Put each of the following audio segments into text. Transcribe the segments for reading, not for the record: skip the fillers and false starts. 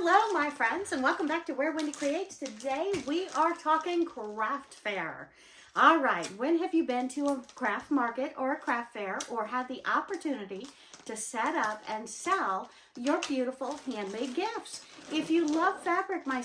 Hello, my friends, and welcome back to Where Wendy Creates. Today we are talking craft fair. All right, when have you been to a craft market or a craft fair or had the opportunity to set up and sell your beautiful handmade gifts? If you love fabric, my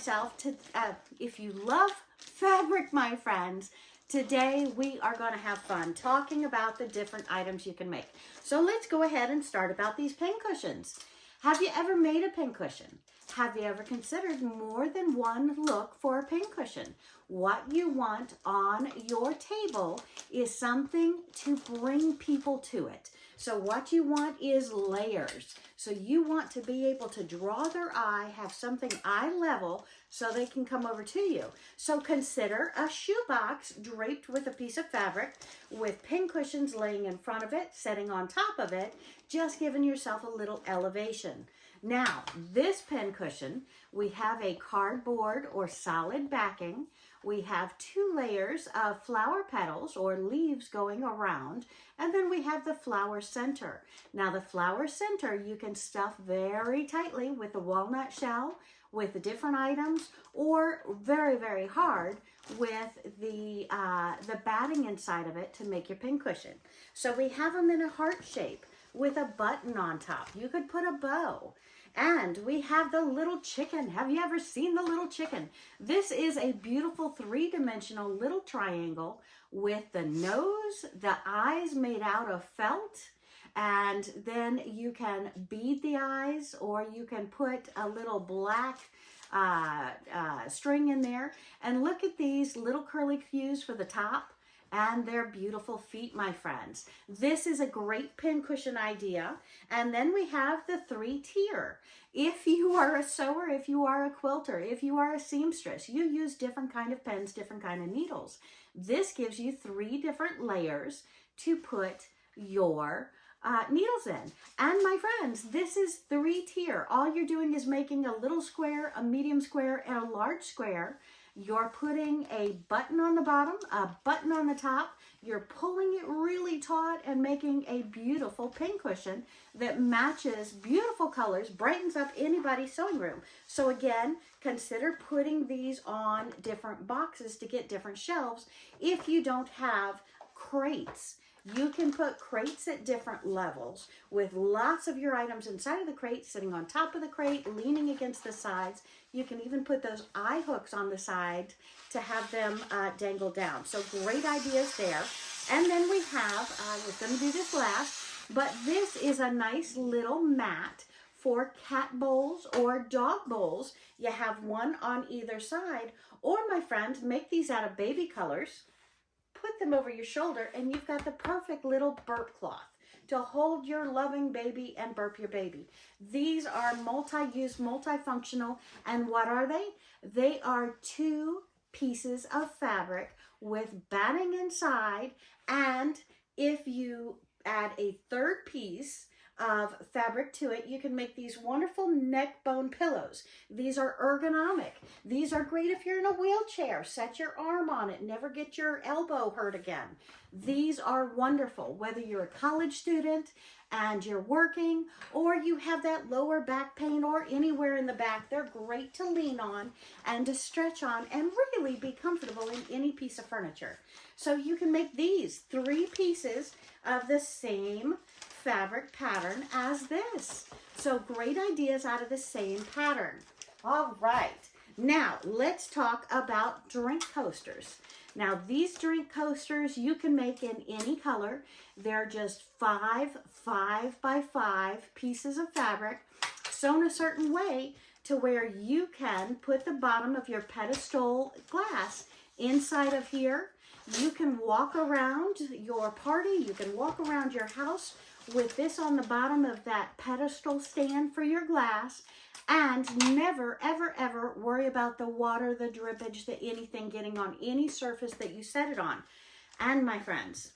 friends, today we are going to have fun talking about the different items you can make. So let's go ahead and start about these pincushions. Have you ever made a pincushion? Have you ever considered more than one look for a pincushion? What you want on your table is something to bring people to it. So what you want is layers. So you want to be able to draw their eye, have something eye level so they can come over to you. So consider a shoebox draped with a piece of fabric with pincushions laying in front of it, sitting on top of it, just giving yourself a little elevation. Now, this pincushion, we have a cardboard or solid backing. We have 2 layers of flower petals or leaves going around, and then we have the flower center. Now, the flower center you can stuff very tightly with a walnut shell, with the different items, or very, very hard with the batting inside of it to make your pincushion. So we have them in a heart shape with a button on top. You could put a bow. And we have the little chicken. Have you ever seen the little chicken? This is a beautiful 3-dimensional little triangle with the nose, the eyes made out of felt, and then you can bead the eyes or you can put a little black string in there. And look at these little curly cues for the top and their beautiful feet, my friends. This is a great pincushion idea. And then we have the 3-tier. If you are a sewer, if you are a quilter, if you are a seamstress, you use different kind of pens, different kind of needles. This gives you 3 different layers to put your needles in. And my friends, this is 3-tier. All you're doing is making a little square, a medium square, and a large square. You're putting a button on the bottom, a button on the top. You're pulling it really taut and making a beautiful pincushion that matches beautiful colors, brightens up anybody's sewing room. So again, consider putting these on different boxes to get different shelves. If you don't have crates, you can put crates at different levels with lots of your items inside of the crate, sitting on top of the crate, leaning against the sides. You can even put those eye hooks on the side to have them dangle down. So great ideas there. And then we have, I was going to do this last, but this is a nice little mat for cat bowls or dog bowls. You have one on either side. Or, my friends, make these out of baby colors. Put them over your shoulder and you've got the perfect little burp cloth to hold your loving baby and burp your baby. These are multi-use, multifunctional, and what are they? They are 2 pieces of fabric with batting inside, and if you add a 3rd piece of fabric to it, you can make these wonderful neck bone pillows. These are ergonomic. These are great if you're in a wheelchair. Set your arm on it. Never get your elbow hurt again. These are wonderful, whether you're a college student and you're working, or you have that lower back pain, or anywhere in the back. They're great to lean on and to stretch on and really be comfortable in any piece of furniture. So you can make these 3 pieces of the same fabric pattern as this. So great ideas out of the same pattern. All right, now let's talk about drink coasters. Now these drink coasters you can make in any color. They're just 5 5x5 pieces of fabric sewn a certain way to where you can put the bottom of your pedestal glass inside of here. You can walk around your party, you can walk around your house with this on the bottom of that pedestal stand for your glass, and never, ever, ever worry about the water, the drippage, the anything getting on any surface that you set it on. And my friends,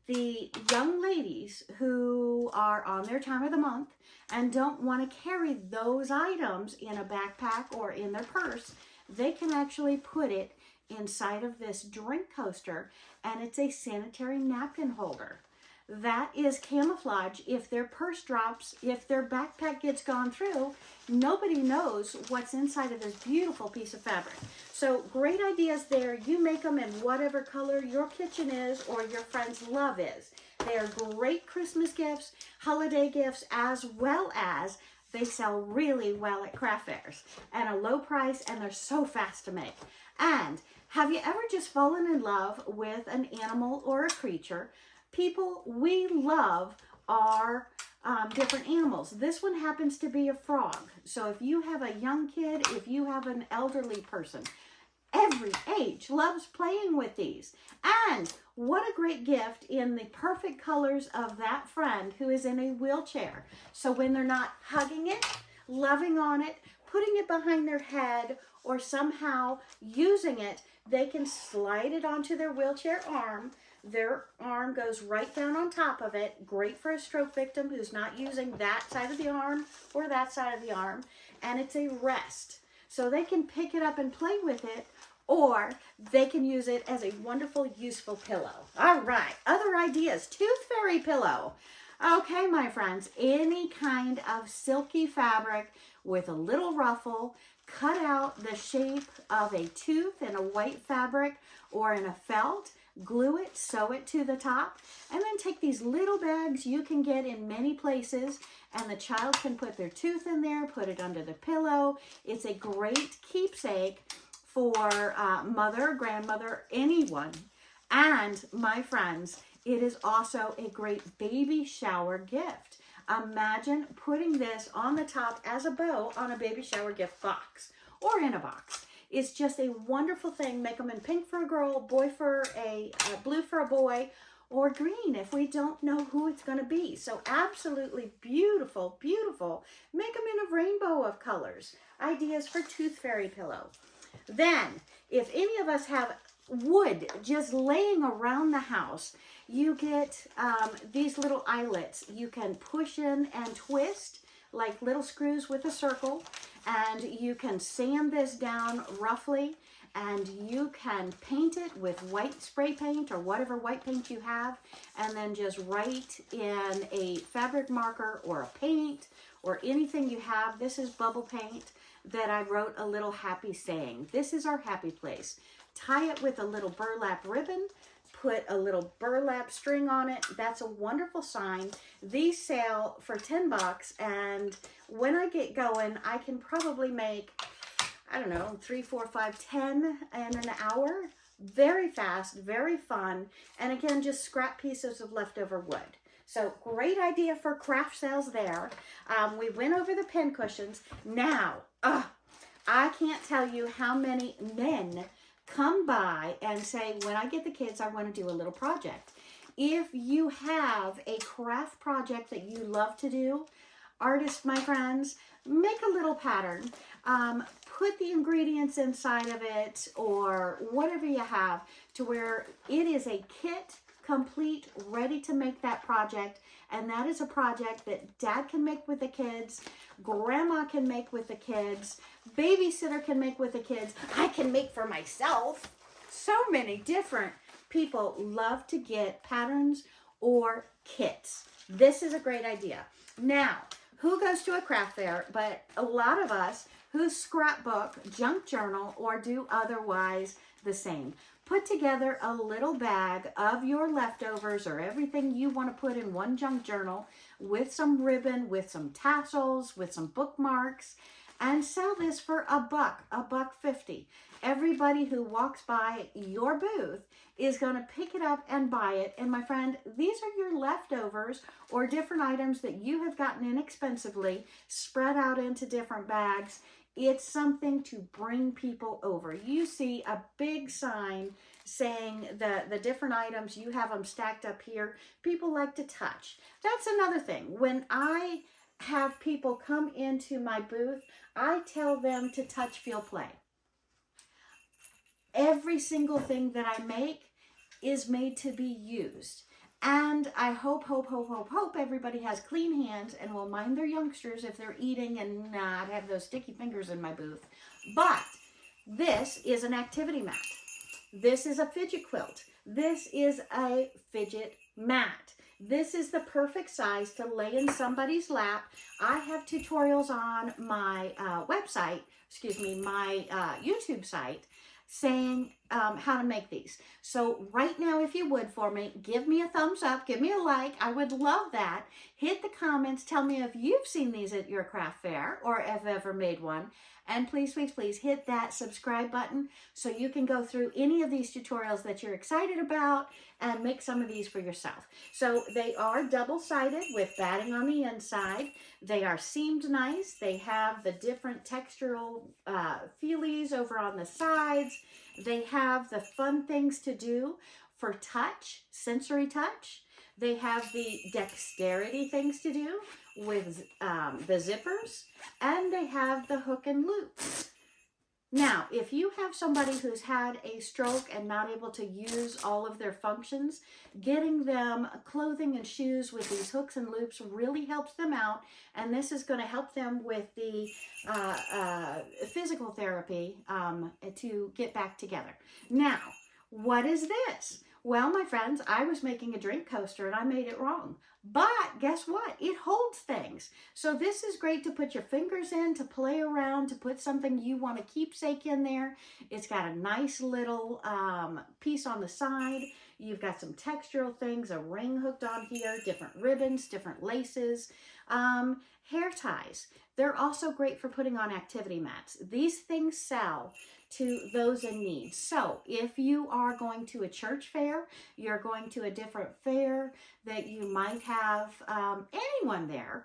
the young ladies who are on their time of the month and don't want to carry those items in a backpack or in their purse, they can actually put it inside of this drink coaster, and it's a sanitary napkin holder. that is camouflage. If their purse drops, if their backpack gets gone through, nobody knows what's inside of this beautiful piece of fabric. So great ideas there. You make them in whatever color your kitchen is or your friend's love is. They are great Christmas gifts, holiday gifts, as well as they sell really well at craft fairs at a low price, and they're so fast to make. And have you ever just fallen in love with an animal or a creature? People, we love our different animals. This one happens to be a frog. So if you have a young kid, if you have an elderly person, every age loves playing with these. And what a great gift in the perfect colors of that friend who is in a wheelchair. So when they're not hugging it, loving on it, putting it behind their head, or somehow using it, they can slide it onto their wheelchair arm. Their arm goes right down on top of it. Great for a stroke victim who's not using that side of the arm or that side of the arm. And it's a rest. So they can pick it up and play with it, or they can use it as a wonderful, useful pillow. All right, other ideas. Tooth fairy pillow. Okay, my friends, any kind of silky fabric with a little ruffle, cut out the shape of a tooth in a white fabric or in a felt, glue it, sew it to the top, and then take these little bags you can get in many places, and the child can put their tooth in there, put it under the pillow. It's a great keepsake for mother, grandmother, anyone. And my friends, it is also a great baby shower gift. Imagine putting this on the top as a bow on a baby shower gift box or in a box. It's just a wonderful thing. Make them in pink for a girl, blue for a boy, or green if we don't know who it's going to be. So absolutely beautiful, beautiful. Make them in a rainbow of colors. Ideas for tooth fairy pillow. Then, if any of us have wood just laying around the house, you get these little eyelets. You can push in and twist like little screws with a circle, and you can sand this down roughly, and you can paint it with white spray paint or whatever white paint you have, and then just write in a fabric marker or a paint or anything you have. This is bubble paint that I wrote a little happy saying. This is our happy place. Tie it with a little burlap ribbon, put a little burlap string on it. That's a wonderful sign. These sell for 10 bucks, and when I get going, I can probably make, I don't know, 3, 4, 5, 10 in an hour. Very fast, very fun, and again, just scrap pieces of leftover wood. So great idea for craft sales there. We went over the pin cushions. Now, I can't tell you how many men come by and say, when I get the kids, I want to do a little project. If you have a craft project that you love to do, artists, my friends, make a little pattern. Put the ingredients inside of it or whatever you have to where it is a kit, complete, ready to make that project. And that is a project that dad can make with the kids, grandma can make with the kids, babysitter can make with the kids, I can make for myself. So many different people love to get patterns or kits. This is a great idea. Now, who goes to a craft fair but a lot of us who scrapbook, junk journal, or do otherwise the same. Put together a little bag of your leftovers or everything you want to put in one junk journal with some ribbon, with some tassels, with some bookmarks, and sell this for $1.50. Everybody who walks by your booth is going to pick it up and buy it. And my friend, these are your leftovers or different items that you have gotten inexpensively, spread out into different bags. It's something to bring people over. You see a big sign saying the different items, you have them stacked up here. People like to touch. That's another thing. When I have people come into my booth, I tell them to touch, feel, play. Every single thing that I make is made to be used. And I hope everybody has clean hands and will mind their youngsters if they're eating and not have those sticky fingers in my booth. But this is an activity mat. This is a fidget quilt. This is a fidget mat. This is the perfect size to lay in somebody's lap. I have tutorials on my website, excuse me, my YouTube site, saying how to make these. So right now, if you would for me, give me a thumbs up, give me a like. I would love that. Hit the comments. Tell me if you've seen these at your craft fair or have ever made one. And please, please, please hit that subscribe button so you can go through any of these tutorials that you're excited about and make some of these for yourself. So they are double-sided with batting on the inside. They are seamed nice. They have the different textural feelies over on the sides. They have the fun things to do for touch, sensory touch. They have the dexterity things to do with the zippers, and they have the hook and loop. Now, if you have somebody who's had a stroke and not able to use all of their functions, getting them clothing and shoes with these hooks and loops really helps them out, and this is going to help them with the physical therapy to get back together. Now, what is this? Well, my friends, I was making a drink coaster and I made it wrong. But guess what? It holds things. So this is great to put your fingers in, to play around, to put something you want to keepsake in there. It's got a nice little piece on the side. You've got some textural things, a ring hooked on here, different ribbons, different laces, hair ties. They're also great for putting on activity mats. These things sell to those in need. So if you are going to a church fair, you're going to a different fair that you might have anyone there,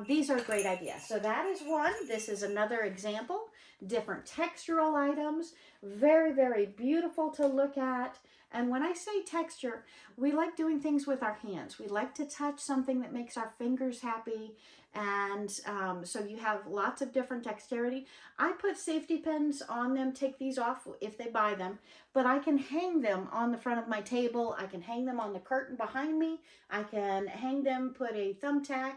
these are a great idea. So that is one. This is another example. Different textural items. Very, very beautiful to look at. And when I say texture, we like doing things with our hands. We like to touch something that makes our fingers happy. And so you have lots of different dexterity. I put safety pins on them, take these off if they buy them, but I can hang them on the front of my table. I can hang them on the curtain behind me. I can hang them, put a thumbtack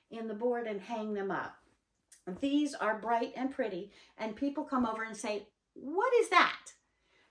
in the board and hang them up. These are bright and pretty, and people come over and say, "What is that?"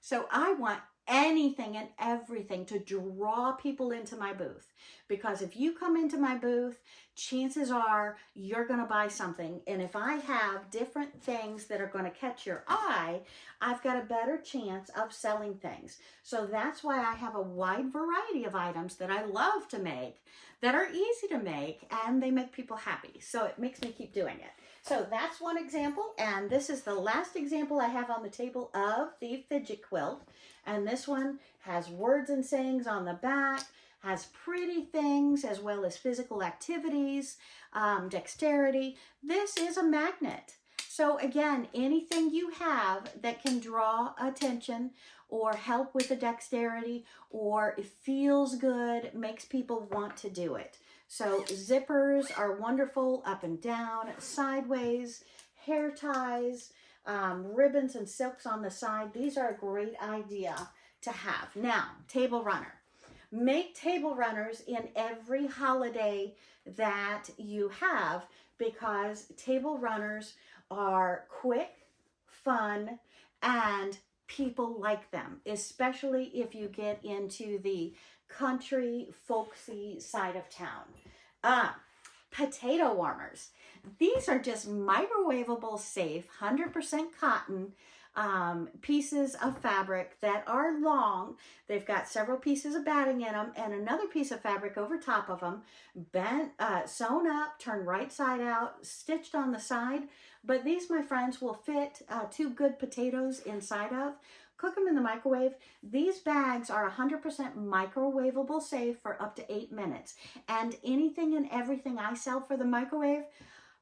So I want anything and everything to draw people into my booth, because if you come into my booth, chances are you're going to buy something, and if I have different things that are going to catch your eye, I've got a better chance of selling things. So that's why I have a wide variety of items that I love to make, that are easy to make, and they make people happy. So it makes me keep doing it. So that's one example, and this is the last example I have on the table of the fidget quilt. And this one has words and sayings on the back, has pretty things as well as physical activities, dexterity. This is a magnet. So again, anything you have that can draw attention or help with the dexterity or it feels good, makes people want to do it. So zippers are wonderful, up and down, sideways, hair ties, ribbons and silks on the side. These are a great idea to have. Now, table runner. Make table runners in every holiday that you have, because table runners are quick, fun, and people like them, especially if you get into the country, folksy side of town. Potato warmers. These are just microwavable, safe, 100% cotton pieces of fabric that are long. They've got several pieces of batting in them and another piece of fabric over top of them, bent, sewn up, turned right side out, stitched on the side. But these, my friends, will fit 2 good potatoes inside of. Cook them in the microwave. These bags are 100% microwavable safe for up to 8 minutes. And anything and everything I sell for the microwave,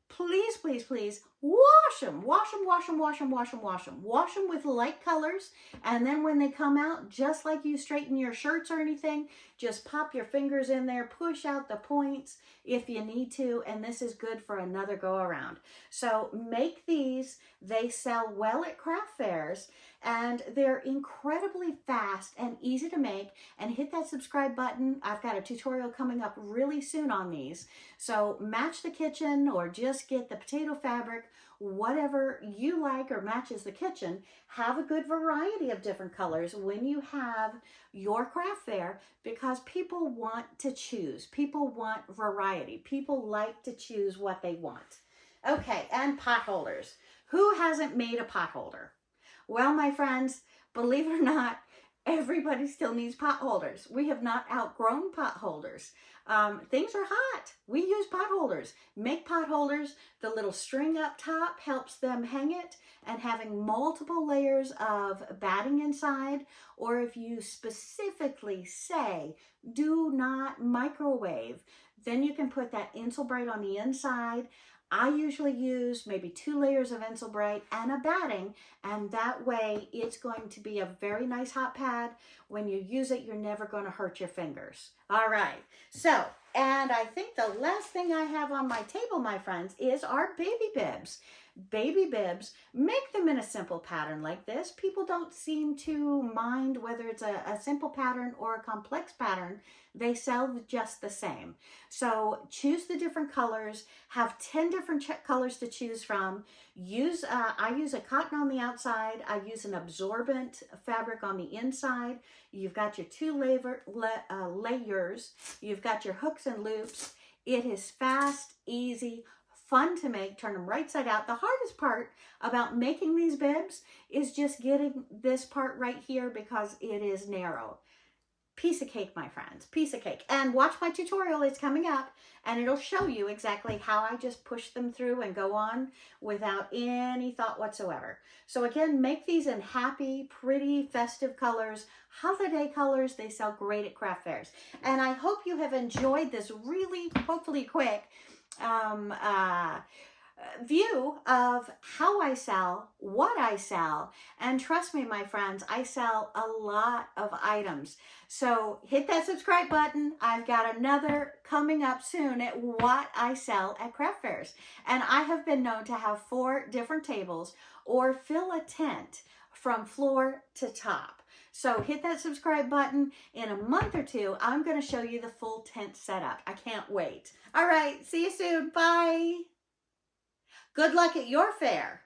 please, please, please wash them. Wash them, wash them, wash them, wash them, wash them. Wash them with light colors. And then when they come out, just like you straighten your shirts or anything, just pop your fingers in there, push out the points if you need to. And this is good for another go around. So make these. They sell well at craft fairs. And they're incredibly fast and easy to make. And hit that subscribe button. I've got a tutorial coming up really soon on these. So match the kitchen or just just get the potato fabric, whatever you like or matches the kitchen. Have a good variety of different colors when you have your craft fair, because people want to choose. People want variety. People like to choose what they want. Okay, and pot holders. Who hasn't made a pot holder? Well, my friends, believe it or not, everybody still needs pot holders. We have not outgrown pot holders. Things are hot. We use pot holders. Make pot holders. The little string up top helps them hang it, and having multiple layers of batting inside, or if you specifically say, do not microwave, then you can put that Insulbrite on the inside. I usually use maybe 2 layers of Insulbrite and a batting, and that way it's going to be a very nice hot pad. When you use it, you're never going to hurt your fingers. All right, so, and I think the last thing I have on my table, my friends, is our baby bibs. Baby bibs, make them in a simple pattern like this. People don't seem to mind whether it's a simple pattern or a complex pattern. They sell just the same. So choose the different colors, have 10 different colors to choose from. I use a cotton on the outside. I use an absorbent fabric on the inside. You've got your 2 layers. You've got your hooks and loops. It is fast, easy, fun to make. Turn them right side out. The hardest part about making these bibs is just getting this part right here because it is narrow. Piece of cake, my friends, piece of cake. And watch my tutorial, it's coming up, and it'll show you exactly how I just push them through and go on without any thought whatsoever. So again, make these in happy, pretty, festive colors, holiday colors. They sell great at craft fairs. And I hope you have enjoyed this really, hopefully quick view of how I sell, what I sell, and trust me, my friends, I sell a lot of items. So hit that subscribe button. I've got another coming up soon at what I sell at craft fairs. And I have been known to have 4 different tables or fill a tent from floor to top. So hit that subscribe button. In a month or 2, I'm going to show you the full tent setup. I can't wait. All right, see you soon. Bye. Good luck at your fair.